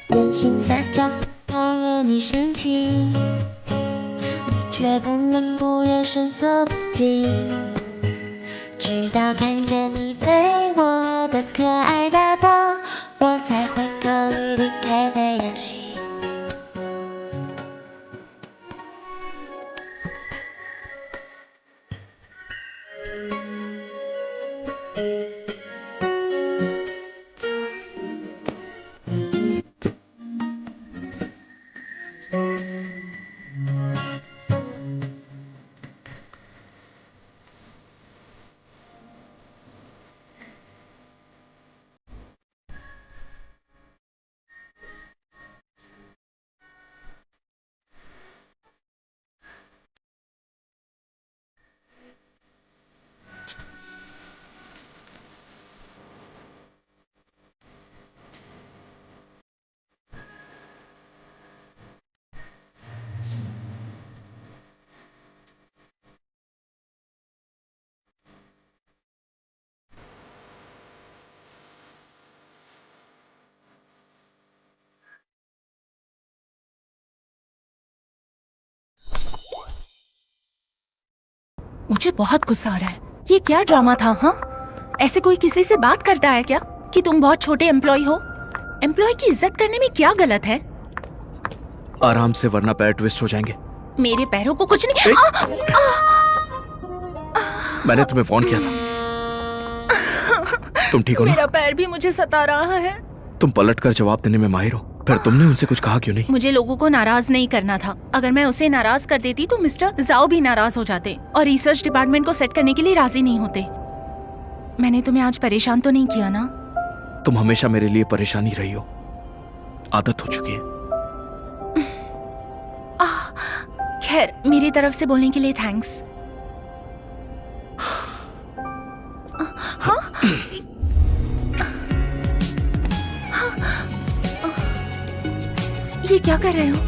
人心散场，倘若你生气，你却不能不眼神色不惊，直到看着你对我的可爱大头，我才会考虑离开太阳系。मुझे बहुत गुस्सा आ रहा है। ये क्या ड्रामा था? हाँ, ऐसे कोई किसी से बात करता है क्या कि तुम बहुत छोटे एम्प्लॉय हो? एम्प्लॉय की इज्जत करने में क्या गलत है? आराम से, वरना पैर ट्विस्ट हो जाएंगे। मेरे पैरों को कुछ नहीं। मैंने तुम्हें फोन किया था। तुम ठीक हो ना? मेरा पैर भी मुझे सता रहा है। तुम पलट कर जवाब देने में माहिर हो, फिर तुमने उनसे कुछ कहा क्यों नहीं? मुझे लोगों को नाराज नहीं करना था। अगर मैं उसे नाराज कर देती तो मिस्टर जाओ भी नाराज हो जाते और रिसर्च डिपार्टमेंट को सेट करने के लिए राजी नहीं होते। मैंने तुम्हें आज परेशान तो नहीं किया ना? तुम हमेशा मेरे लिए परेशानी रही हो, आदत हो चुकी है। खैर, मेरी तरफ से बोलने के लिए थैंक्स। हाँ? ये क्या कर रहे हो?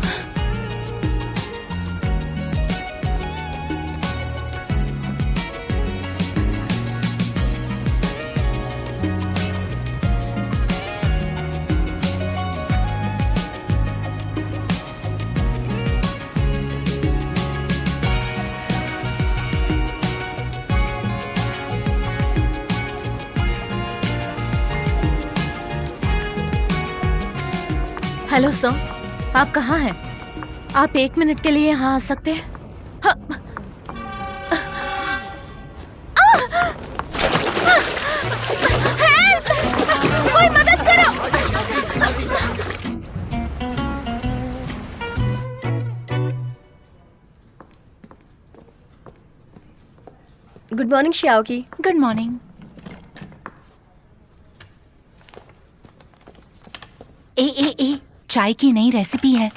हेलो सर, आप कहाँ हैं? आप 1 मिनट के लिए यहाँ आ सकते हैं? हेल्प! कोई मदद करो! गुड मॉर्निंग श्याओ की। Good morning. ए चाय की नई रेसिपी है,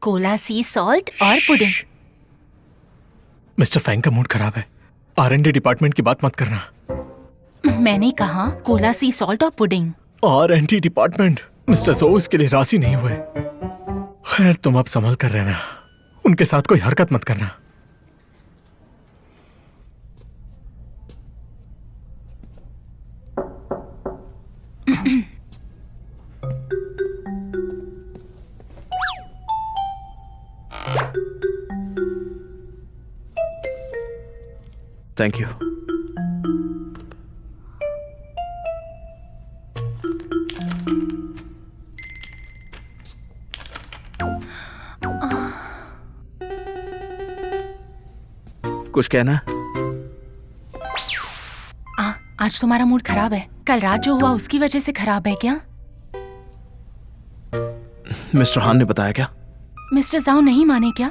कोला सी सॉल्ट और पुडिंग। मिस्टर फैंग का मूड खराब है। R&D डिपार्टमेंट की बात मत करना। मैंने कहा कोला सी सॉल्ट और पुडिंग। R&D डिपार्टमेंट मिस्टर जो इसके लिए राजी नहीं हुए। खैर, तुम अब संभल कर रहना, उनके साथ कोई हरकत मत करना। Thank you. कुछ कहना? आज तुम्हारा मूड खराब है। कल रात जो हुआ उसकी वजह से खराब है क्या? मिस्टर हान ने बताया क्या? मिस्टर जाओ नहीं माने क्या?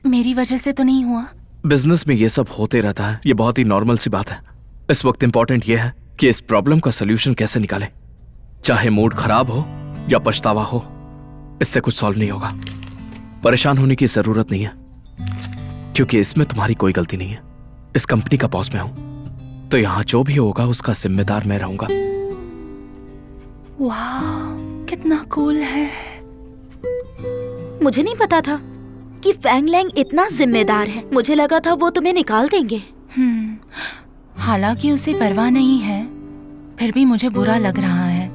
मेरी वजह से तो नहीं हुआ? बिजनेस में ये सब होते रहता है, ये बहुत ही नॉर्मल सी बात है। इस वक्त इंपॉर्टेंट ये है कि इस प्रॉब्लम का सलूशन कैसे निकालें। चाहे मूड खराब हो या पछतावा हो, इससे कुछ सॉल्व नहीं होगा। परेशान होने की जरूरत नहीं है, क्योंकि इसमें तुम्हारी कोई गलती नहीं है। इस कंपनी का बॉस मैं हूं, तो यहां जो भी होगा उसका जिम्मेदार मैं रहूंगा। वाह, कितना कूल है। मुझे नहीं पता था कि फैंग लैंग इतना जिम्मेदार है। मुझे लगा था वो तुम्हें निकाल देंगे। हालांकि उसे परवाह नहीं है, फिर भी मुझे बुरा लग रहा है।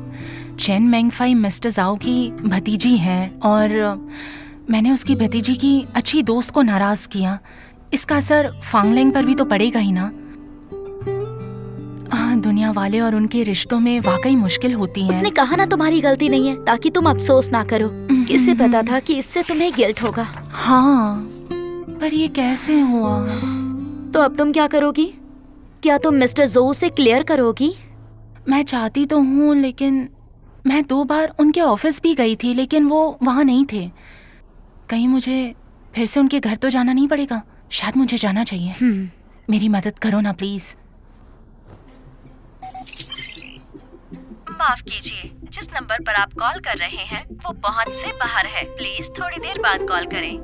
चेन मेंगफाई मिस्टर जाओ की भतीजी है और मैंने उसकी भतीजी की अच्छी दोस्त को नाराज किया। इसका असर फांगलेंग पर भी तो पड़ेगा ही ना। दुनिया वाले और उनके रिश्तों में वाकई मुश्किल होती है। उसने कहा ना तुम्हारी गलती नहीं है, ताकि तुम अफसोस ना करो। किसे पता था कि इससे तुम्हें गिल्ट होगा। हाँ, पर ये कैसे हुआ? तो अब तुम क्या करोगी? क्या तुम मिस्टर जोऊ से क्लियर करोगी? मैं चाहती तो हूँ, लेकिन मैं 2 बार उनके ऑफिस भी गई थी, लेकिन वो वहाँ नहीं थे। कहीं मुझे फिर से उनके घर तो जाना नहीं पड़ेगा? शायद मुझे जाना चाहिए। मेरी मदद करो ना प्लीज। माफ कीजिए, जिस नंबर पर आप कॉल कर रहे हैं वो पहुंच से बाहर है। प्लीज थोड़ी देर बाद कॉल करें।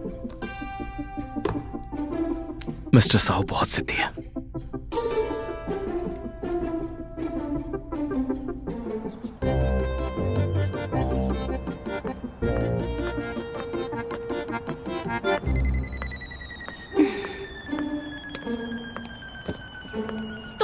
मिस्टर साहू बहुत जिद्दी है।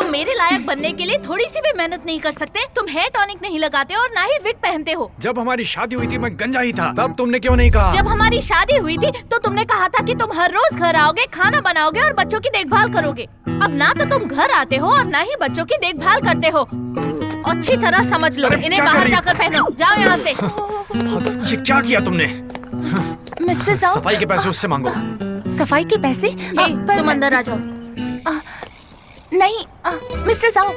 मेरे लायक बनने के लिए थोड़ी सी भी मेहनत नहीं कर सकते? तुम हेयर टॉनिक नहीं लगाते और ना ही विग पहनते हो। जब हमारी शादी हुई थी मैं गंजा ही था, तब तुमने क्यों नहीं कहा? जब हमारी शादी हुई थी तो तुमने कहा था कि तुम हर रोज घर आओगे, खाना बनाओगे और बच्चों की देखभाल करोगे। अब ना तो तुम घर आते हो और ना ही बच्चों की देखभाल करते हो। अच्छी तरह समझ लो, इन्हें बाहर जाकर पहनो। जाओ यहाँ से। ये क्या किया तुमने? मिस्टर साहू, सफाई के पैसे उससे मांगो। सफाई के पैसे? तुम अंदर आ जाओ। नहीं मिस्टर साहू,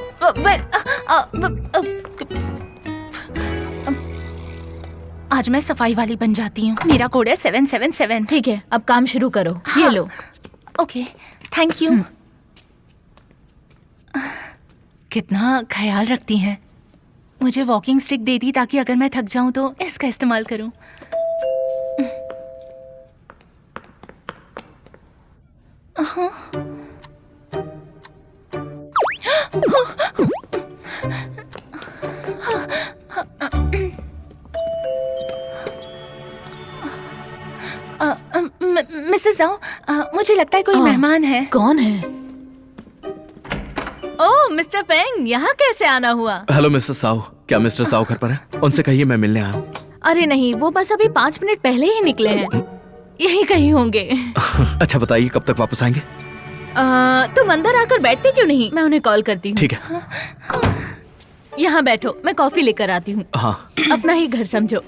आज मैं सफाई वाली बन जाती हूँ। मेरा कोड है 777। ठीक है, अब काम शुरू करो। हाँ, ये लो। Okay, thank you. कितना ख्याल रखती हैं। मुझे वॉकिंग स्टिक दे दी ताकि अगर मैं थक जाऊं तो इसका इस्तेमाल करूं। मिसेस जाओ, मुझे लगता है कोई मेहमान है। कौन है? ओह मिस्टर फेंग, यहाँ कैसे आना हुआ? हेलो मिस्टर साहू, क्या मिस्टर साहू घर पर है? उनसे कहिए मैं मिलने आया हूँ। अरे नहीं, वो बस अभी 5 मिनट पहले ही निकले हैं। यही कहीं होंगे। अच्छा बताइए कब तक वापस आएंगे? तुम अंदर आकर बैठते क्यों नहीं? मैं उन्हें कॉल करती हूँ। ठीक है। यहाँ बैठो, मैं कॉफी लेकर आती हूँ। हाँ। अपना ही घर समझो।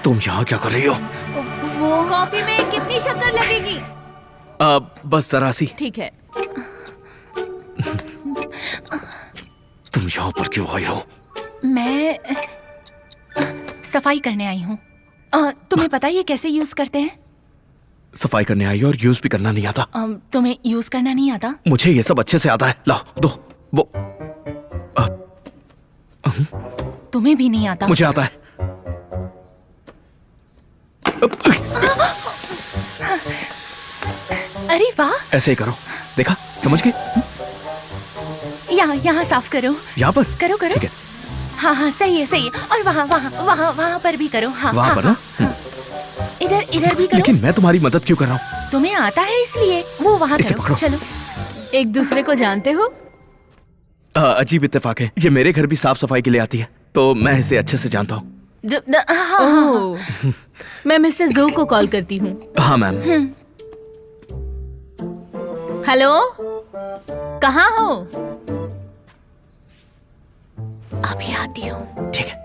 तुम यहाँ क्या कर रही हो? वो कॉफी में कितनी शक्कर लगेगी? बस जरा सी। ठीक है। तुम यहाँ पर क्यों आई हो? मैं सफाई करने आई हूँ। तुम्हें पता है ये कैसे यूज करते हैं? सफाई करने आई हो और यूज भी करना नहीं आता? तुम्हें यूज करना नहीं आता? मुझे ये सब अच्छे से आता है। लाओ दो। वो तुम्हें भी नहीं आता? मुझे आता है। अरे वाह, ऐसे ही करो। देखा, समझ गए? यहाँ साफ करो। यहाँ पर करो करो। ठीक है। हाँ हाँ, सही है सही है। और वहाँ पर भी करो। हाँ, वहाँ पर ना? इधर भी करो। लेकिन मैं तुम्हारी मदद क्यों कर रहा हूँ? तुम्हें आता है इसलिए। वो वहाँ इसे करो। पकड़ो। चलो। एक दूसरे को जानते हो? अजीब इत्तेफाक है, ये मेरे घर भी साफ सफाई के लिए आती है, तो मैं इसे अच्छे से जानता हूँ। ओह, मैं मिस्टर जो को कॉल करती हूँ। हाँ मैम। हेलो, कहाँ हो? अभी आती हूँ। ठीक है।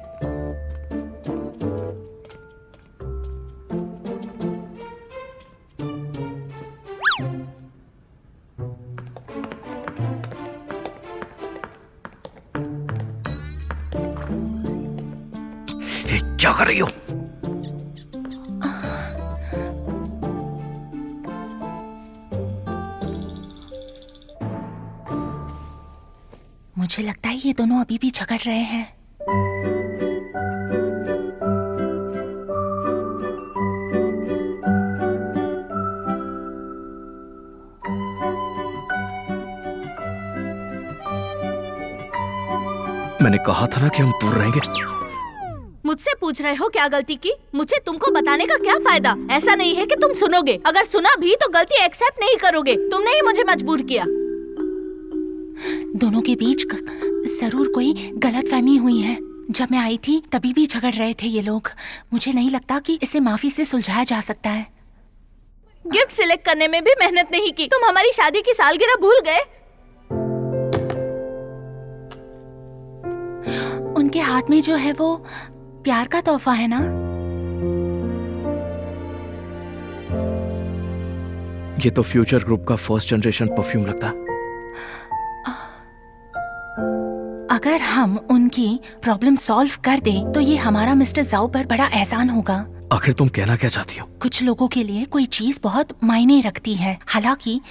ये क्या कर रही हो? मुझे लगता है ये दोनों अभी भी झगड़ रहे हैं। मैंने कहा था ना कि हम दूर रहेंगे। मुझसे पूछ रहे हो क्या गलती की? मुझे तुमको बताने का क्या फायदा? ऐसा नहीं है कि तुम सुनोगे, अगर सुना भी तो गलती एक्सेप्ट नहीं करोगे। तुमने ही मुझे मजबूर किया। दोनों के बीच जरूर कोई गलतफहमी हुई है। जब मैं आई थी तभी भी झगड़ रहे थे ये लोग। मुझे नहीं लगता कि इसे माफी से सुलझाया जा सकता है। गिफ्ट सिलेक्ट करने में भी मेहनत नहीं की। तुम हमारी शादी की सालगिरह भूल गए? उनके हाथ में जो है वो प्यार का तोहफा है ना। ये तो फ्यूचर ग्रुप का फर्स्ट जनरेशन परफ्यूम लगता है। अगर हम उनकी प्रॉब्लम सॉल्व कर दें तो ये हमारा मिस्टर जाओ पर बड़ा एहसान होगा। आखिर तुम कहना क्या चाहती हो? कुछ लोगों के लिए कोई चीज बहुत मायने रखती है। हालांकि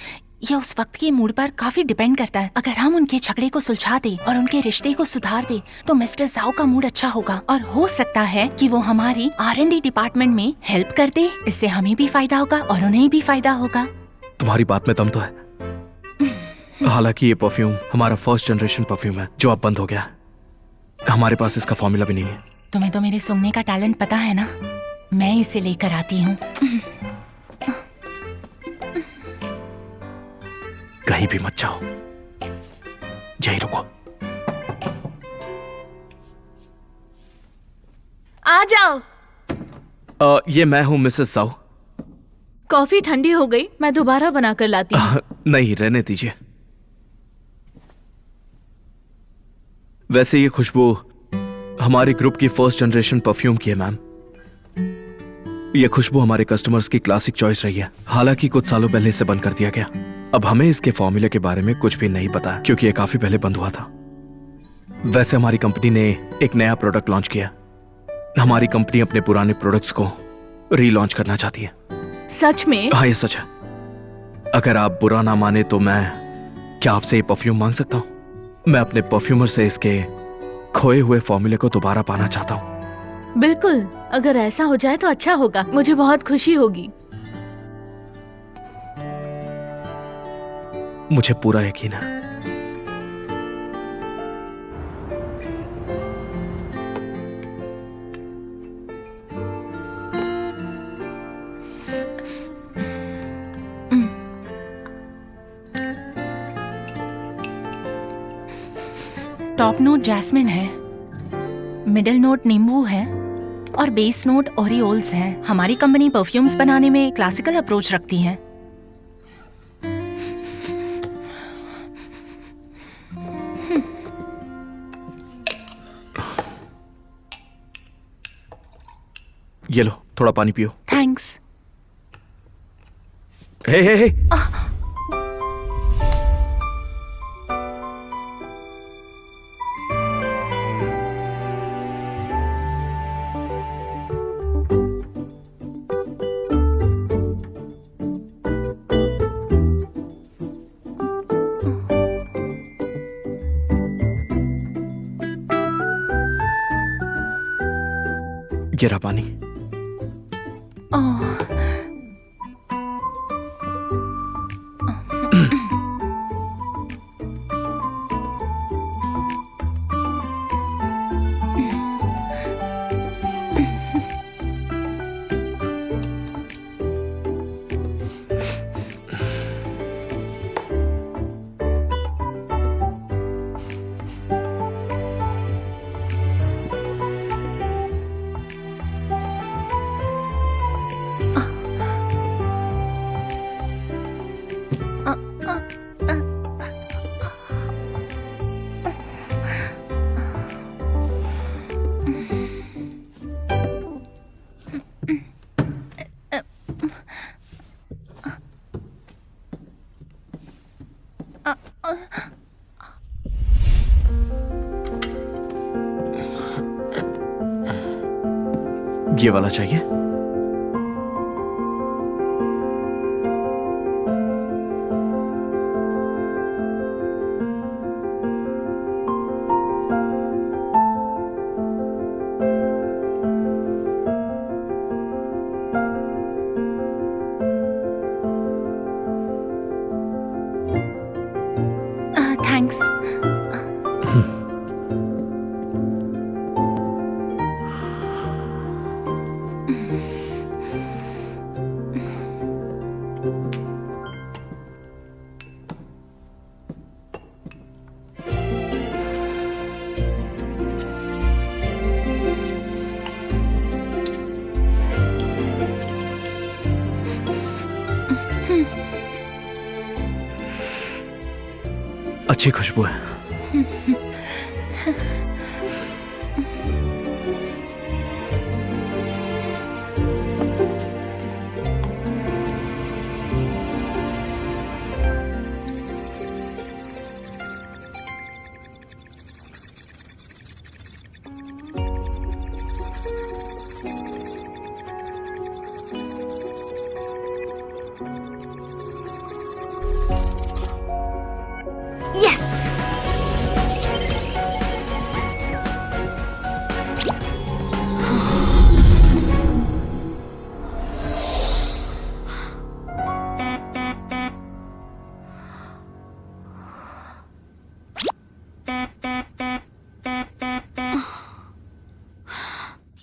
ये उस वक्त के मूड पर काफी डिपेंड करता है। अगर हम उनके झगड़े को सुलझा दे और उनके रिश्ते को सुधार दे तो मिस्टर जाओ का मूड अच्छा होगा और हो सकता है कि वो हमारी R&D डिपार्टमेंट में हेल्प कर दे। इससे हमें भी फायदा होगा और उन्हें भी फायदा होगा। तुम्हारी बात में दम तो है। हालांकि ये परफ्यूम हमारा फर्स्ट जनरेशन परफ्यूम है जो अब बंद हो गया। हमारे पास इसका फॉर्मूला भी नहीं है। तुम्हें तो मेरे सूंघने का टैलेंट पता है ना। मैं इसे लेकर आती हूँ। कहीं भी मत जाओ, यही रुको। आ जाओ। ये मैं हूँ मिसेस साउ। कॉफी ठंडी हो गई, मैं दोबारा बनाकर लाती हूँ। नहीं, रहने दीजिए। वैसे ये खुशबू हमारे ग्रुप की फर्स्ट जनरेशन परफ्यूम की है मैम। ये खुशबू हमारे कस्टमर्स की क्लासिक चॉइस रही है। हालांकि कुछ सालों पहले इसे बंद कर दिया गया। अब हमें इसके फॉर्मूले के बारे में कुछ भी नहीं पता क्योंकि ये काफी पहले बंद हुआ था। वैसे हमारी कंपनी ने एक नया प्रोडक्ट लॉन्च किया। हमारी कंपनी अपने पुराने प्रोडक्ट्स को रीलॉन्च करना चाहती है। सच में? हाँ, ये सच है। अगर आप बुरा ना माने तो मैं क्या आपसे ये परफ्यूम मांग सकता हूँ? मैं अपने परफ्यूमर से इसके खोए हुए फॉर्मूले को दोबारा पाना चाहता हूँ। बिल्कुल, अगर ऐसा हो जाए तो अच्छा होगा। मुझे बहुत खुशी होगी। मुझे पूरा यकीन है। टॉप नोट जैस्मिन है, मिडिल नोट नींबू है और बेस नोट ओरियोल्स है। हमारी कंपनी परफ्यूम्स बनाने में क्लासिकल अप्रोच रखती है। ये लो, थोड़ा पानी पियो। थैंक्स। हे हे हे। ये रहा पानी। ये वाला चाहिए? थैंक्स। अच्छी खुशबू है।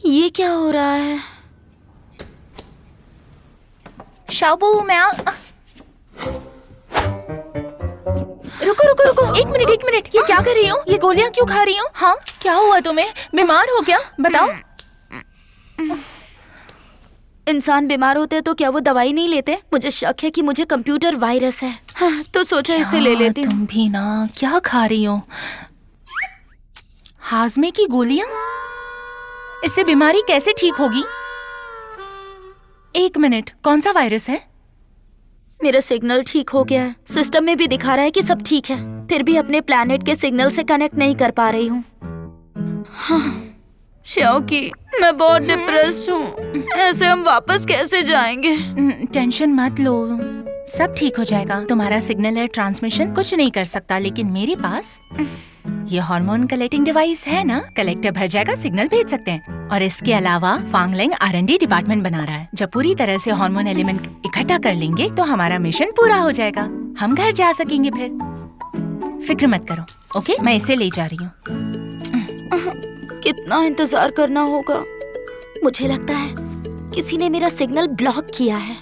ये क्या हो रहा है? शाबू मैं रुको रुको रुको, एक मिनट, ये क्या कर रही हो? ये गोलियां क्यों खा रही हो? हाँ, क्या हुआ तुम्हें? बीमार हो क्या? बताओ। इंसान बीमार होते हैं तो क्या वो दवाई नहीं लेते? मुझे शक है कि मुझे कंप्यूटर वायरस है। हाँ, तो सोचा इसे ले लेती हूँ। तुम भी ना, क्या खा रही हो? हाजमे की गोलियां? इससे बीमारी कैसे ठीक होगी? एक मिनट, कौन सा वायरस है? मेरा सिग्नल ठीक हो गया है, सिस्टम में भी दिखा रहा है कि सब ठीक है, फिर भी अपने प्लैनेट के सिग्नल से कनेक्ट नहीं कर पा रही हूँ। हाँ, श्याओ की, मैं बहुत डिप्रेस हूँ। ऐसे हम वापस कैसे जाएंगे? टेंशन मत लो, सब ठीक हो जाएगा। तुम्हारा सिग्नल है ट्रांसमिशन कुछ नहीं कर सकता, लेकिन मेरे पास ये हार्मोन कलेक्टिंग डिवाइस है ना, कलेक्टर भर जाएगा, सिग्नल भेज सकते हैं। और इसके अलावा फांग लेंग R&D डिपार्टमेंट बना रहा है। जब पूरी तरह से हार्मोन एलिमेंट इकट्ठा कर लेंगे तो हमारा मिशन पूरा हो जाएगा, हम घर जा सकेंगे फिर। फिक्र मत करो, ओके? मैं इसे ले जा रही हूँ। कितना इंतजार करना होगा? मुझे लगता है किसी ने मेरा सिग्नल ब्लॉक किया है।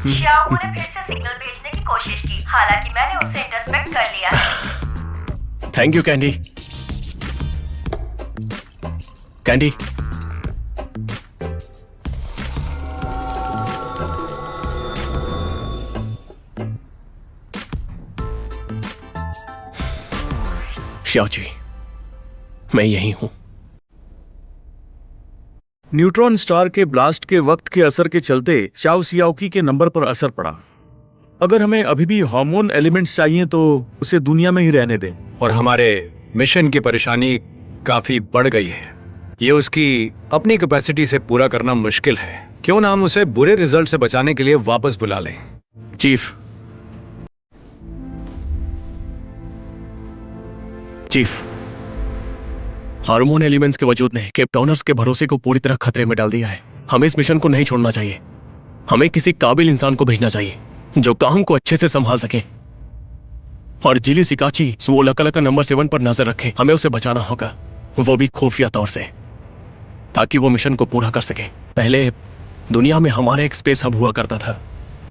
शियाओ ने फिर से सिग्नल भेजने की कोशिश की, हालांकि मैंने उसे इंटरसेप्ट कर लिया। Thank you candy. कैंडी, श्याओ जी, मैं यही हूं। न्यूट्रॉन स्टार के ब्लास्ट के वक्त के असर के चलते xiao की के नंबर पर असर पड़ा। अगर हमें अभी भी हार्मोन एलिमेंट्स चाहिए तो उसे दुनिया में ही रहने दें। और हमारे मिशन की परेशानी काफी बढ़ गई है। ये उसकी अपनी कैपेसिटी से पूरा करना मुश्किल है। क्यों ना हम उसे बुरे रिजल्ट से बचाने के लिए वापस बुला लें। चीफ, हार्मोन एलिमेंट्स के वजूद ने केप टाउनर्स के भरोसे को पूरी तरह खतरे में डाल दिया है। हमें इस मिशन को नहीं छोड़ना चाहिए। हमें किसी काबिल इंसान को भेजना चाहिए जो काम को अच्छे से संभाल सके। और जिली सिकाची वो लकल का नंबर 7 पर नजर रखे। हमें उसे बचाना होगा, वो भी खुफिया तौर से, ताकि वो मिशन को पूरा कर सके। पहले दुनिया में हमारा एक स्पेस हब हुआ करता था।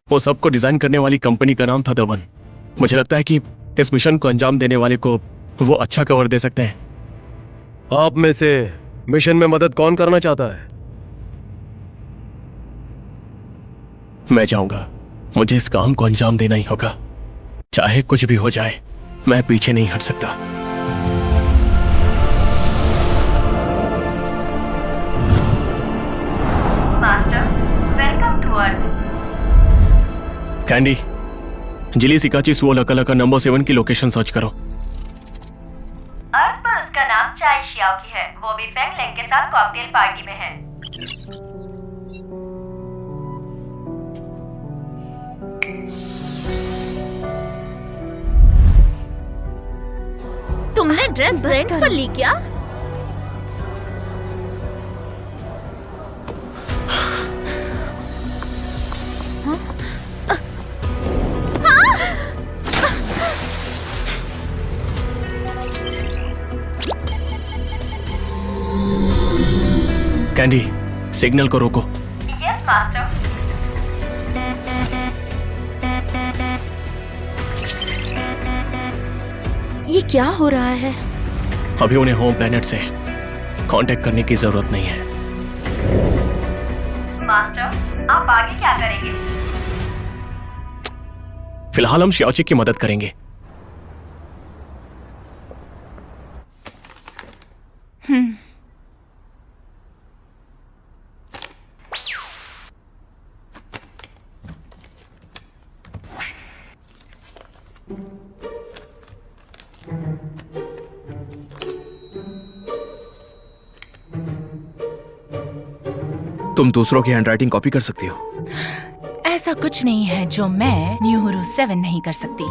वो सबको डिजाइन करने वाली कंपनी का नाम था जबरन। मुझे लगता है कि इस मिशन को अंजाम देने वाले को वो अच्छा कवर दे सकते हैं। आप में से मिशन में मदद कौन करना चाहता है? मैं चाहूंगा, मुझे इस काम को अंजाम देना ही होगा, चाहे कुछ भी हो जाए। मैं पीछे नहीं हट सकता। Master, welcome to earth. Candy, जिली सिकाची सुओ लकल का नंबर 7 की लोकेशन सर्च करो। अर्थ पर उसका नाम चाय शियाओ की है। वो भी फैंग लेंग के साथ कॉकटेल पार्टी में है। तुमने ड्रेस रेंट पर ली क्या? सैंडी, सिग्नल को रोको। Yes master. ये क्या हो रहा है? अभी उन्हें होम प्लेनेट से कांटेक्ट करने की जरूरत नहीं है। मास्टर, आप आगे क्या करेंगे? फिलहाल हम श्याओची की मदद करेंगे। तुम दूसरों की हैंडराइटिंग कॉपी कर सकती हो। ऐसा कुछ नहीं है जो मैं न्यू हुरू 7 नहीं कर सकती।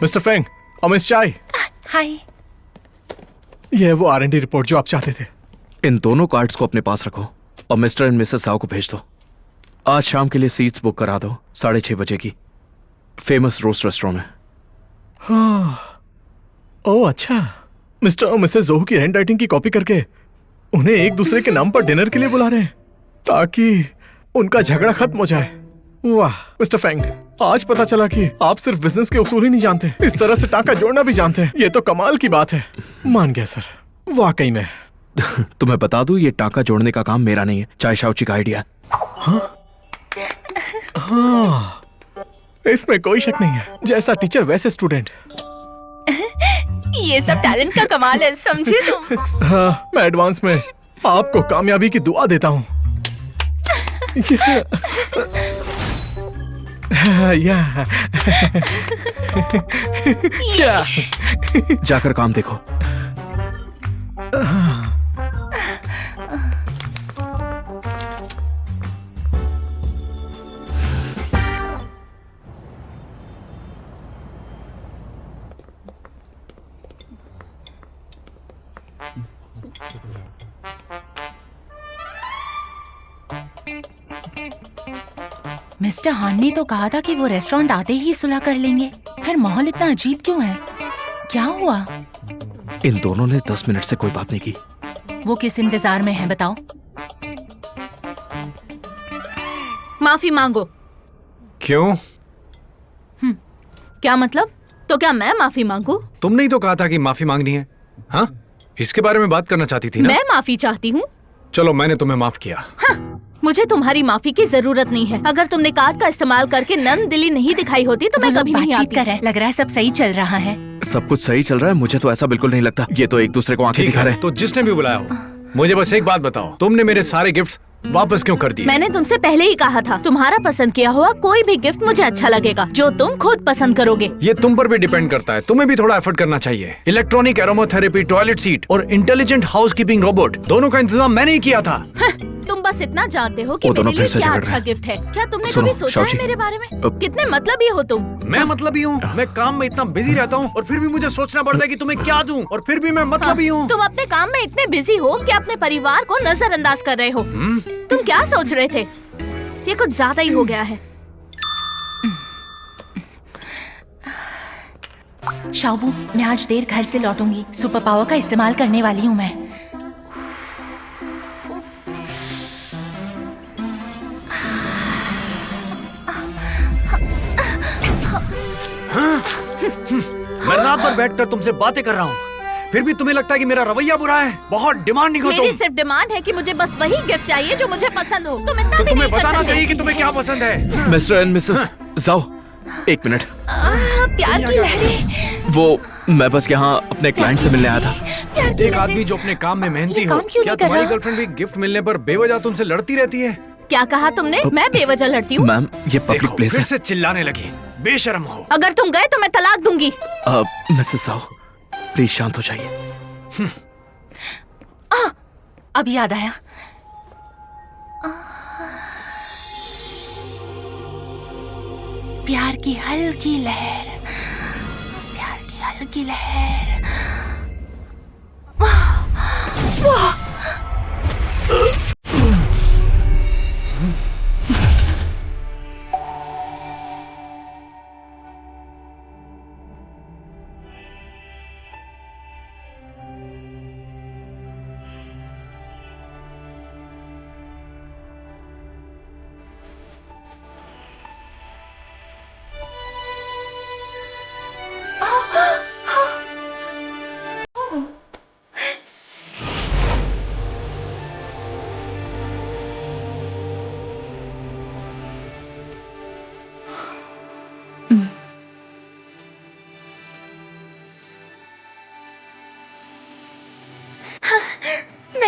मिस्टर फेंग और मिस चाय, हाय। ये है वो R&D रिपोर्ट जो आप चाहते थे। इन दोनों कार्ड्स को अपने पास रखो और मिस्टर एंड मिसेस साओ को भेज दो। आज शाम के लिए सीट्स बुक करा दो 6:30 बजे की, फेमस रोस्ट रेस्टोरेंट में। हाँ, ओह अच्छा। मिस्टर और मिसेस जोहू की हैंड राइटिंग की कॉपी करके उन्हें एक दूसरे के नाम पर डिनर के लिए बुला रहे हैं ताकि उनका झगड़ा खत्म हो जाए। वाह मिस्टर फेंग, आज पता चला कि आप सिर्फ बिजनेस के उसूल ही नहीं जानते, इस तरह से टाका जोड़ना भी जानते हैं। ये तो कमाल की बात है। मान गया सर, वाकई में। तुम्हें बता दूं, ये टाका जोड़ने का काम मेरा नहीं है, चाय शाओची का आइडिया। हाँ, इसमें कोई शक नहीं है। जैसा टीचर वैसे स्टूडेंट। ये सब टैलेंट का कमाल है, समझे तुम? हाँ, मैं एडवांस में आपको कामयाबी की दुआ देता हूँ। जाकर काम देखो। मिस्टर हान ने तो कहा था कि वो रेस्टोरेंट आते ही सुलह कर लेंगे, फिर माहौल इतना अजीब क्यों है? क्या हुआ? इन दोनों ने 10 मिनट से कोई बात नहीं की। वो किस इंतजार में है बताओ? माफी मांगो। क्यों? क्या मतलब? तो क्या मैं माफी मांगू? तुमने ही तो कहा था कि माफी मांगनी है। हाँ, इसके बारे में बात करना चाहती थी ना? मैं माफी चाहती हूँ। चलो, मैंने तुम्हें माफ किया। हाँ, मुझे तुम्हारी माफी की जरूरत नहीं है। अगर तुमने कार्ड का इस्तेमाल करके नर्म दिली नहीं दिखाई होती तो मैं कभी नहीं आती। कर रहे, लग रहा है सब सही चल रहा है। सब कुछ सही चल रहा है? मुझे तो ऐसा बिल्कुल नहीं लगता। ये तो एक दूसरे को आंखें दिखा रहे हैं। तो जिसने भी बुलाया हो, मुझे बस एक बात बताओ, तुमने मेरे सारे गिफ्ट्स वापस क्यों कर दिए? मैंने तुमसे पहले ही कहा था, तुम्हारा पसंद किया हुआ कोई भी गिफ्ट मुझे अच्छा लगेगा जो तुम खुद पसंद करोगे। ये तुम पर भी डिपेंड करता है, तुम्हें भी थोड़ा एफर्ट करना चाहिए। इलेक्ट्रॉनिक एरोमाथेरेपी, टॉयलेट सीट और इंटेलिजेंट हाउसकीपिंग रोबोट, दोनों का इंतजाम मैंने ही किया था। तुम बस इतना जानते हो कि मेरे लिए क्या अच्छा गिफ्ट है। क्या तुमने कभी सोचा है मेरे बारे में? कितने मतलबी हो तुम? मैं मतलबी हूँ? मैं काम में इतना बिजी रहता हूँ और फिर भी मुझे सोचना पड़ता है कि तुम्हें क्या दूं, और फिर भी मैं मतलबी हूँ। तुम अपने काम में इतने बिजी हो कि अपने परिवार को नजरअंदाज कर रहे हो। तुम क्या सोच रहे थे? ये कुछ ज्यादा ही हो गया है। शाओबू, मैं आज देर घर से लौटूंगी। सुपर पावर का इस्तेमाल करने वाली हूँ मैं। मैं रात भर बैठकर तुमसे बातें कर रहा हूँ, फिर भी तुम्हें लगता है कि मेरा रवैया बुरा है? बहुत डिमांडिंग हो तुम। मेरी सिर्फ डिमांड है कि मुझे बस वही गिफ्ट चाहिए जो मुझे पसंद हो। तुम इतना भी तुम्हें नहीं कर बताना सकते। चाहिए कि तुम्हें क्या पसंद है। मिस्टर एंड मिसेस जाओ, एक मिनट। प्यार की लहरें। वो मैं बस यहाँ अपने क्लाइंट से मिलने आया था। एक आदमी जो अपने काम में मेहनती हो, क्या तुम्हारी गर्लफ्रेंड भी गिफ्ट मिलने पर बेवजह तुमसे लड़ती रहती है? क्या कहा तुमने? मैं बेवजह लड़ती हूँ? मैम, ये पब्लिक प्लेस फिर है। से चिल्लाने लगी, बेशर्म हो। अगर तुम गए तो मैं तलाक दूंगी। मिसेस साओ, प्लीज शांत हो जाइए। अब याद आया। प्यार की हल्की लहर, प्यार की हल्की लहर। वाह, वाह।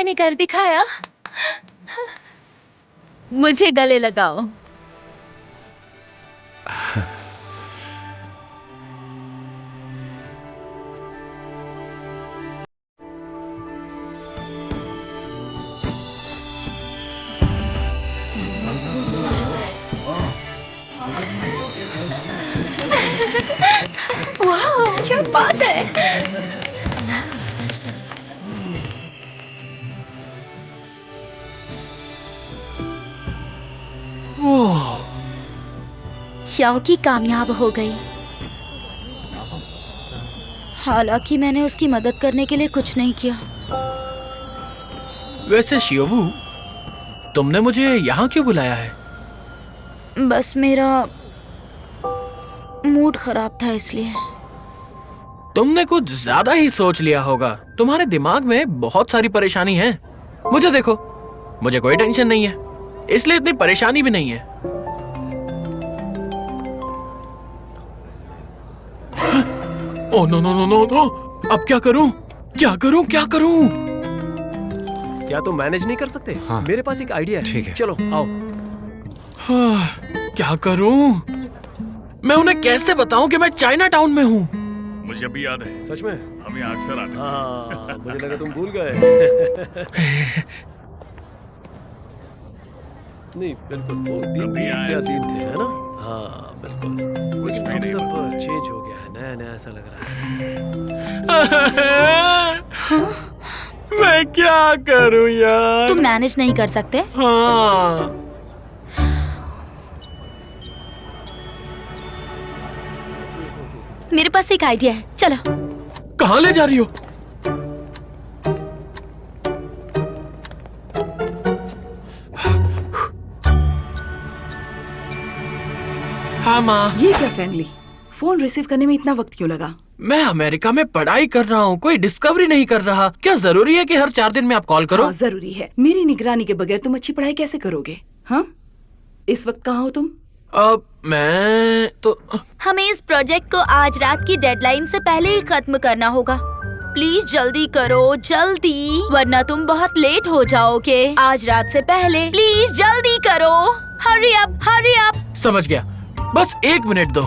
मैंने कर दिखाया। मुझे गले लगाओ। वाह, क्या बात है। श्याओ की कामयाब हो गई। हालांकि मैंने उसकी मदद करने के लिए कुछ नहीं किया। वैसे शियोबू, तुमने मुझे यहाँ क्यों बुलाया है? बस मेरा मूड खराब था इसलिए। तुमने कुछ ज्यादा ही सोच लिया होगा। तुम्हारे दिमाग में बहुत सारी परेशानी है। मुझे देखो, मुझे कोई टेंशन नहीं है, इसलिए इतनी परेशानी भी नहीं है। Oh no no no no no, अब क्या करूं? क्या करूं? क्या करूं? क्या तुम मैनेज नहीं कर सकते? हाँ। मेरे पास एक आइडिया है। ठीक है। चलो आओ। क्या करूं? मैं उन्हें कैसे बताऊं कि मैं चाइना टाउन में हूं? मुझे भी याद है, सच में? हम यहाँ अक्सर आते हैं। हाँ, मुझे लगा तुम भूल गए। नहीं बिल्कुल, वो दिन अभी भी आए क्या थे। दिन थे, है ना? हाँ बिल्कुल। लेकिन अब सब चेंज हो गया है, नया नया ऐसा लग रहा है। मैं क्या करूं यार? तुम मैनेज नहीं कर सकते? हाँ। मेरे पास एक आइडिया है, चलो। कहाँ ले जा रही हो? हाँ माँ। ये क्या फैंगली, फोन रिसीव करने में इतना वक्त क्यों लगा? मैं अमेरिका में पढ़ाई कर रहा हूँ, कोई डिस्कवरी नहीं कर रहा। क्या जरूरी है कि हर 4 दिन में आप कॉल करो? हाँ, जरूरी है। मेरी निगरानी के बगैर तुम अच्छी पढ़ाई कैसे करोगे? हाँ, इस वक्त कहाँ हो तुम? अब मैं तो हमें इस प्रोजेक्ट को आज रात की डेडलाइन से पहले ही खत्म करना होगा। प्लीज जल्दी करो, जल्दी, वरना तुम बहुत लेट हो जाओगे। आज रात से पहले प्लीज जल्दी करो। Hurry up, hurry up. समझ गया, बस 1 मिनट दो।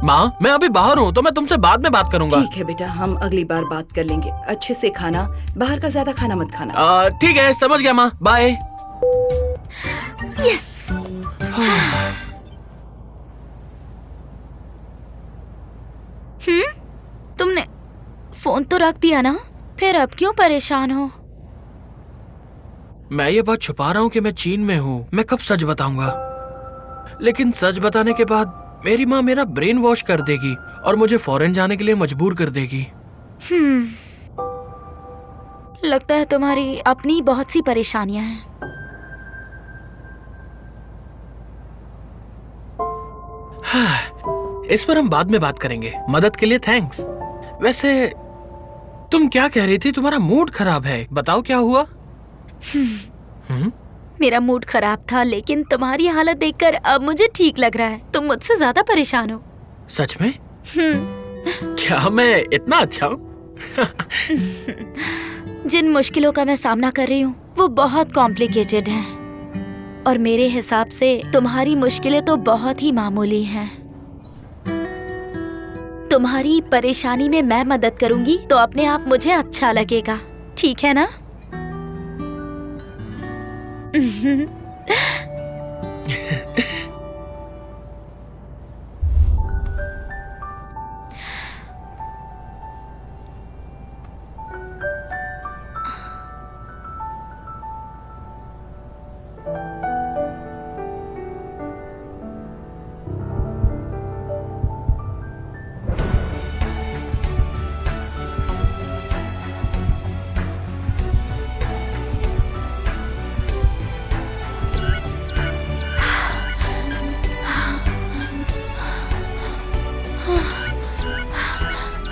माँ, मैं अभी बाहर हूँ तो मैं तुमसे बाद में बात करूंगा। ठीक है बेटा, हम अगली बार बात कर लेंगे। अच्छे से खाना, बाहर का ज्यादा खाना मत खाना। ठीक है, समझ गया माँ, बाय। यस। तुमने फोन तो रख दिया ना? फिर अब क्यों परेशान हो? मैं ये बात छुपा रहा हूँ कि मैं चीन में हूँ। मैं कब सच बताऊंगा? लेकिन सच बताने के बाद मेरी माँ मेरा ब्रेन वॉश कर देगी और मुझे फॉरेन जाने के लिए मजबूर कर देगी। लगता है तुम्हारी अपनी बहुत सी परेशानियां हैं। इस पर हम बाद में बात करेंगे। मदद के लिए थैंक्स। वैसे तुम क्या कह रही थी? तुम्हारा मूड खराब है, बताओ क्या हुआ? मेरा मूड खराब था, लेकिन तुम्हारी हालत देखकर अब मुझे ठीक लग रहा है। तुम मुझसे ज्यादा परेशान हो। सच में? क्या मैं इतना अच्छा हूँ? जिन मुश्किलों का मैं सामना कर रही हूँ वो बहुत कॉम्प्लिकेटेड हैं, और मेरे हिसाब से तुम्हारी मुश्किलें तो बहुत ही मामूली हैं। तुम्हारी परेशानी में मैं मदद करूंगी तो अपने आप मुझे अच्छा लगेगा, ठीक है ना?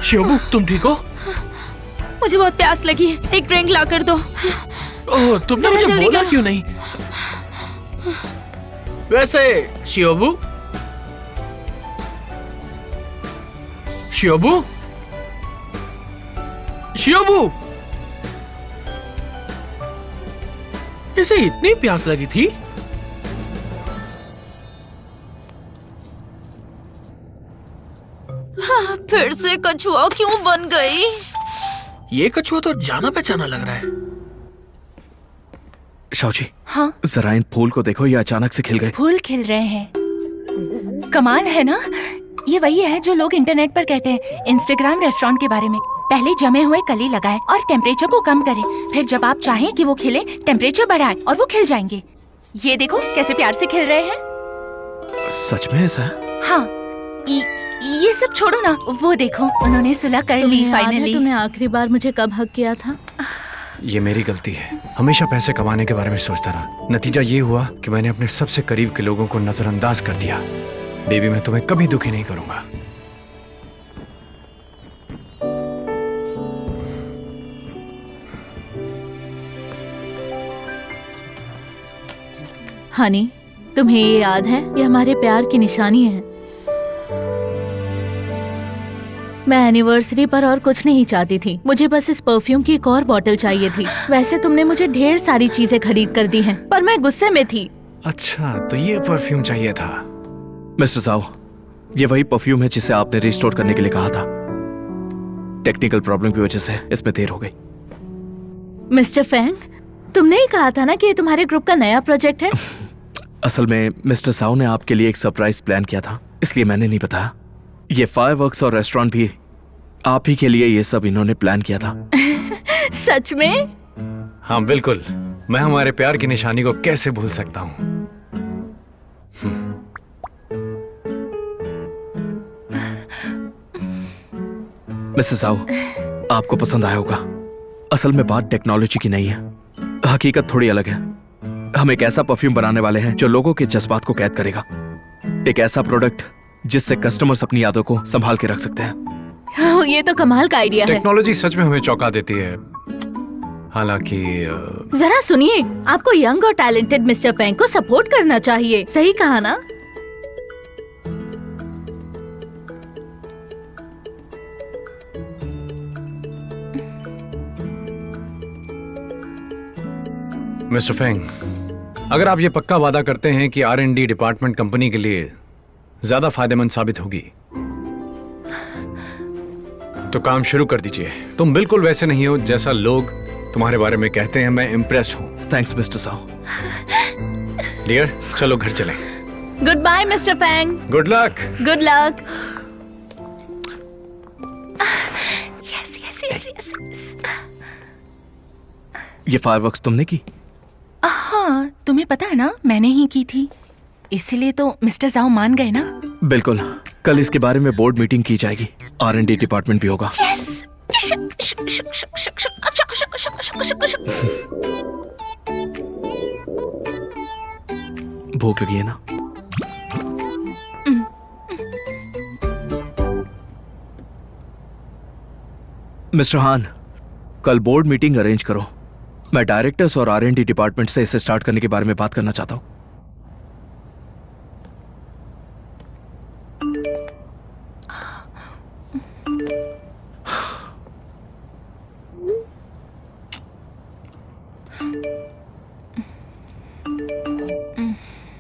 शियोबू, तुम ठीक हो? मुझे बहुत प्यास लगी है, एक ड्रिंक ला कर दो। ओह, तुमने जरा मुझे जल्दी बोला करो। क्यों नहीं? वैसे शियोबू, शियोबू, शियोबू, इसे इतनी प्यास लगी थी? हाँ, फिर से कछुआ क्यों बन गई? ये कछुआ तो जाना पहचाना लग रहा है। शाओ जी, हाँ? जरा इन फूल को देखो, ये अचानक से खिल गए। फूल खिल रहे हैं। कमाल है ना? ये वही है जो लोग इंटरनेट पर कहते हैं इंस्टाग्राम रेस्टोरेंट के बारे में। पहले जमे हुए कली लगाएं और टेम्परेचर को कम करें, फिर जब आप चाहें कि वो खिले टेम्परेचर बढ़ाएं और वो खिल जाएंगे। ये देखो कैसे प्यार से खिल रहे हैं। सच में ऐसा है? हाँ, ये सब छोड़ो ना, वो देखो उन्होंने सुलह कर ली फाइनली। तुमने आखिरी बार मुझे कब हक किया था? ये मेरी गलती है, हमेशा पैसे कमाने के बारे में सोचता रहा। नतीजा ये हुआ कि मैंने अपने सबसे करीब के लोगों को नजरअंदाज कर दिया। बेबी, मैं तुम्हें कभी दुखी नहीं करूंगा। हनी, तुम्हें ये याद है? ये हमारे प्यार की निशानी है। मैं एनिवर्सरी पर और कुछ नहीं चाहती थी, मुझे बस इस परफ्यूम की एक और बोतल चाहिए थी। वैसे तुमने मुझे ढेर सारी चीजें खरीद कर दी हैं, पर मैं गुस्से में थी। अच्छा, तो ये परफ्यूम चाहिए था। मिस्टर जाओ, ये वही परफ्यूम है जिसे आपने रिस्टोर करने के लिए कहा था। टेक्निकल प्रॉब्लम की वजह से इसमें देर हो गई। मिस्टर फैंग, तुमने ही कहा था ना कि ये तुम्हारे ग्रुप का नया प्रोजेक्ट है। असल में मिस्टर साओ ने आपके लिए एक सरप्राइज प्लान किया था, इसलिए मैंने नहीं बताया। ये फायरवर्क्स और रेस्टोरेंट भी आप ही के लिए, ये सब इन्होंने प्लान किया था। सच में? हाँ बिल्कुल, मैं हमारे प्यार की निशानी को कैसे भूल सकता हूँ। मिसेस साओ, आपको पसंद आया होगा। असल में बात टेक्नोलॉजी की नहीं है, हकीकत थोड़ी अलग है। हम एक ऐसा परफ्यूम बनाने वाले हैं जो लोगों के जज्बात को कैद करेगा। एक ऐसा प्रोडक्ट जिससे कस्टमर्स अपनी यादों को संभाल के रख सकते हैं। ये तो कमाल का आइडिया है। टेक्नोलॉजी सच में हमें चौंका देती है। हालांकि जरा सुनिए, आपको यंग और टैलेंटेड मिस्टर फैंग को सपोर्ट करना चाहिए। सही कहा ना? मिस्टर फेंग, अगर आप ये पक्का वादा करते हैं कि R&D डिपार्टमेंट कंपनी के लिए ज्यादा फायदेमंद साबित होगी, तो काम शुरू कर दीजिए। तुम बिल्कुल वैसे नहीं हो जैसा लोग तुम्हारे बारे में कहते हैं। मैं इम्प्रेस्ड हूँ। Thanks mister Sao. डियर, चलो घर चलें। Good bye mister Fang. Good luck. Good luck. Yes yes yes yes yes. ये फायरवर्क्स तुमने की? हाँ, तुम्हें पता है ना, मैंने ही की थी, इसीलिए तो मिस्टर जाओ मान गए ना। बिल्कुल, कल इसके बारे में बोर्ड मीटिंग की जाएगी। R&D डिपार्टमेंट भी होगा। यस। भूख लगी है ना? मिस्टर हान, कल बोर्ड मीटिंग अरेंज करो। मैं डायरेक्टर्स और R&D डिपार्टमेंट से इसे स्टार्ट करने के बारे में बात करना चाहता हूं।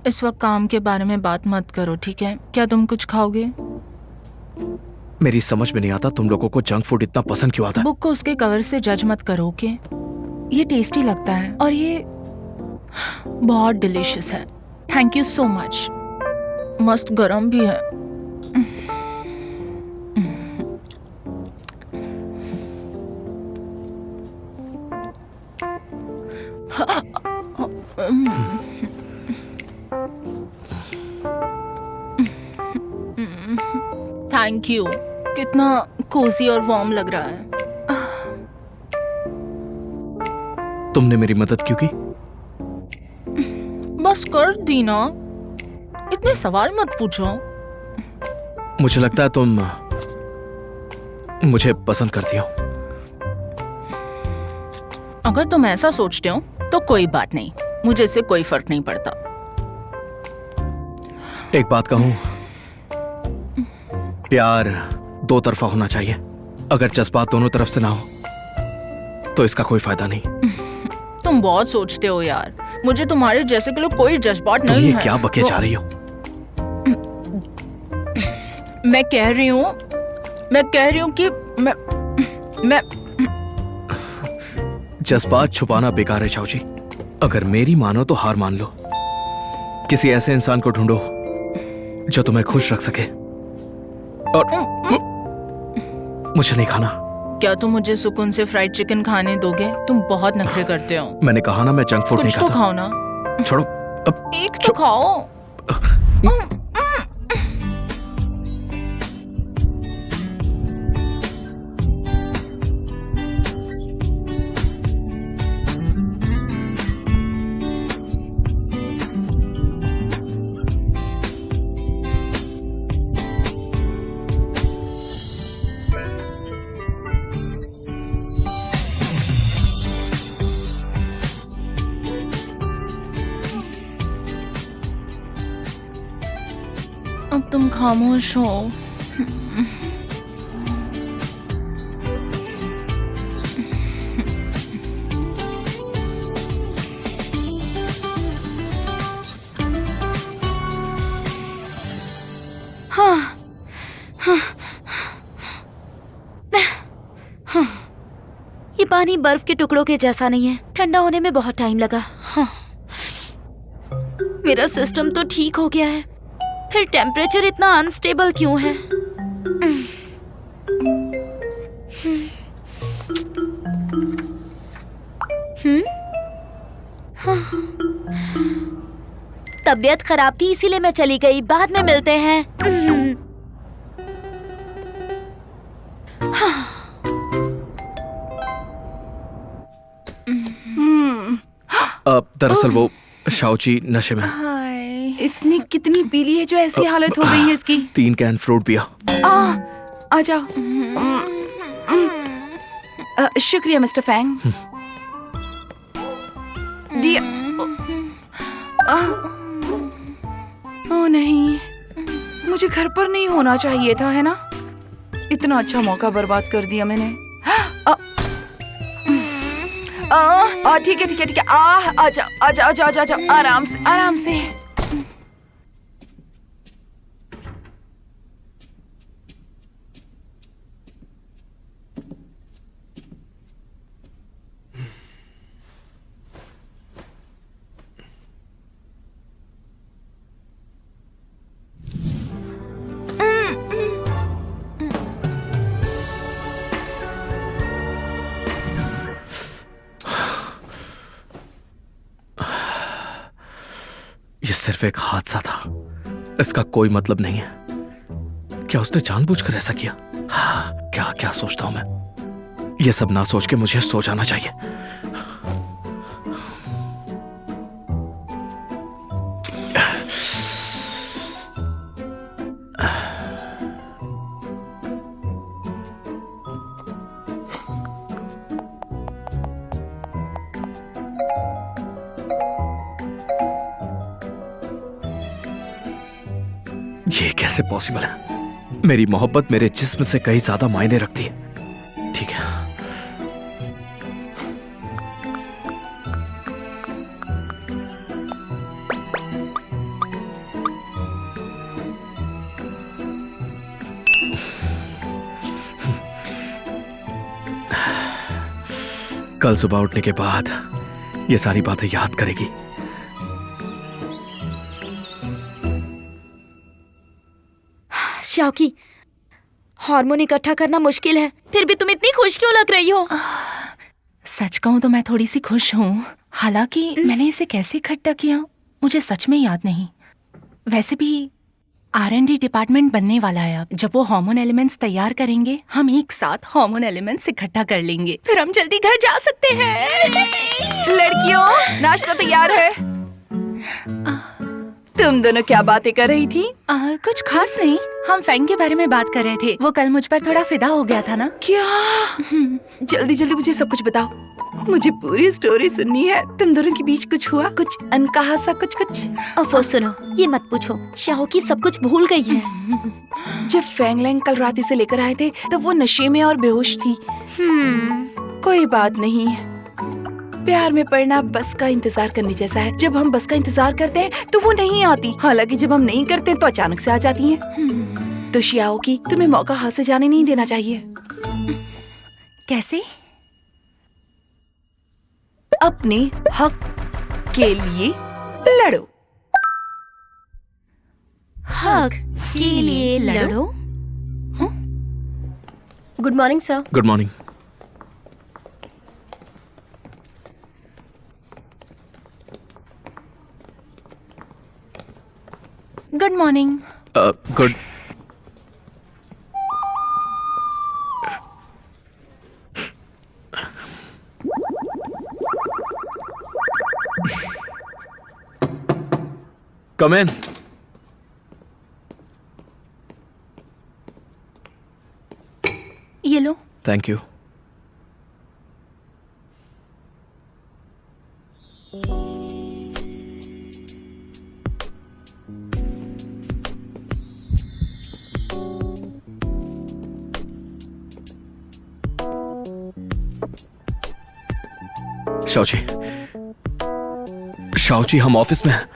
इस वक्त काम के बारे में बात मत करो, ठीक है? क्या तुम कुछ खाओगे? मेरी समझ में नहीं आता तुम लोगों को जंक फूड इतना पसंद क्यों आता है। बुक को उसके कवर से जज मत करो, ओके? ये टेस्टी लगता है और ये बहुत डिलीशियस है। Thank you so much. मस्त गरम भी है। Thank you. कितना कोजी और वार्म लग रहा है। तुमने मेरी मदद क्यों की? बस कर दी ना, इतने सवाल मत पूछो। मुझे लगता है तुम मुझे पसंद करती हो। अगर तुम ऐसा सोचते हो तो कोई बात नहीं, मुझे इससे कोई फर्क नहीं पड़ता। एक बात कहूं, प्यार दो तरफा होना चाहिए। अगर जज्बात दोनों तरफ से ना हो तो इसका कोई फायदा नहीं। तुम बहुत सोचते हो यार। मुझे तुम्हारे जैसे के लिए कोई जज्बात तुम नहीं ये है। क्या बके जा रही हो? मैं कह रही हूँ कि मैं जज्बात छुपाना बेकार है शाओ जी। अगर मेरी मानो तो हार मान लो। किसी ऐसे इंसान को ढूंढो जो तुम्हें खुश रख सके। और मुझे नहीं खाना। क्या तुम मुझे सुकून से फ्राइड चिकन खाने दोगे? तुम बहुत नखरे करते हो। मैंने कहा ना मैं जंक फूड नहीं कुछ तो खाता। खाओ ना। छोड़ो अब। एक तो खाओ। अब तुम खामोश हो। ये पानी बर्फ के टुकड़ों के जैसा नहीं है। ठंडा होने में बहुत टाइम लगा। मेरा सिस्टम तो ठीक हो गया है, फिर टेम्परेचर इतना अनस्टेबल क्यों है? तबीयत खराब थी इसीलिए मैं चली गई। बाद में मिलते हैं। दरअसल वो शाओ जी नशे में। इसने कितनी पी ली है जो ऐसी हालत हो गई है इसकी? 3 कैन फ्रूट पिया। आ जाओ। शुक्रिया मिस्टर फैंग। ओ नहीं, मुझे घर पर नहीं होना चाहिए था, है ना? इतना अच्छा मौका बर्बाद कर दिया मैंने। ठीक है ठीक है ठीक है। आ जाओ आराम से आराम से। ये सिर्फ एक हादसा था, इसका कोई मतलब नहीं है। क्या उसने जानबूझकर ऐसा किया? क्या क्या सोचता हूं मैं। ये सब ना सोच के मुझे सो जाना चाहिए। ये कैसे पॉसिबल है? मेरी मोहब्बत मेरे जिस्म से कहीं ज्यादा मायने रखती है। ठीक है, कल सुबह उठने के बाद ये सारी बातें याद करेगी। श्याओ की, हार्मोन इकट्ठा करना मुश्किल है, फिर भी तुम इतनी खुश क्यों लग रही हो? सच कहूं तो मैं थोड़ी सी खुश हूँ। हालांकि मैंने इसे कैसे इकट्ठा किया मुझे सच में याद नहीं। वैसे भी R&D डिपार्टमेंट बनने वाला है। अब जब वो हार्मोन एलिमेंट्स तैयार करेंगे, हम एक साथ हार्मोन एलिमेंट्स इकट्ठा कर लेंगे, फिर हम जल्दी घर जा सकते हैं। लड़कियों, नाश्ता तैयार है। तुम दोनों क्या बातें कर रही थी? कुछ खास नहीं, हम फैंग के बारे में बात कर रहे थे। वो कल मुझ पर थोड़ा फिदा हो गया था ना। क्या? जल्दी जल्दी मुझे सब कुछ बताओ, मुझे पूरी स्टोरी सुननी है। तुम दोनों के बीच कुछ हुआ? कुछ अनकहा सा कुछ? अफो सुनो, ये मत पूछो। श्याओ की सब कुछ भूल गई है। जब फैंग लेंग कल रात इसे लेकर आए थे तब वो नशे में और बेहोश थी। कोई बात नहीं, प्यार में पड़ना बस का इंतजार करने जैसा है। जब हम बस का इंतजार करते हैं तो वो नहीं आती, हालांकि जब हम नहीं करते तो अचानक से आ जाती हैं। तो शियाओ की, तुम्हें मौका हाथ से जाने नहीं देना चाहिए। कैसे? अपने हक के लिए लड़ो। हक के लिए लड़ो। Good morning sir. Good morning. Good morning. Good. Come in. ये लो। Thank you. शाओची, शाओची, हम ऑफिस में हैं।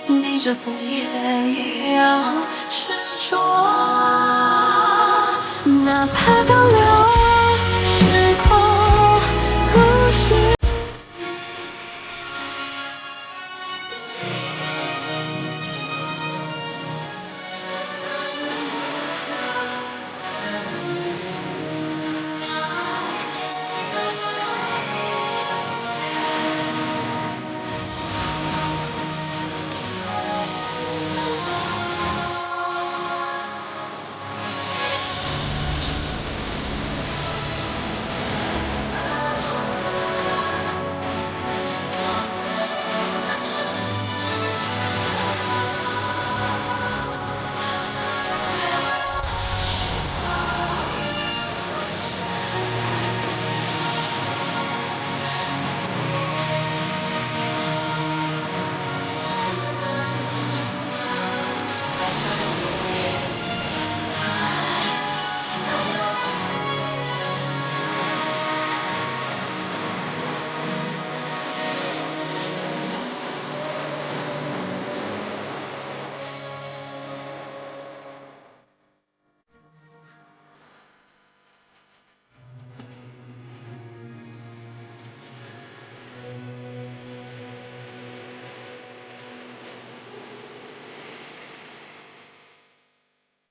逆着风也一样执着，哪怕到了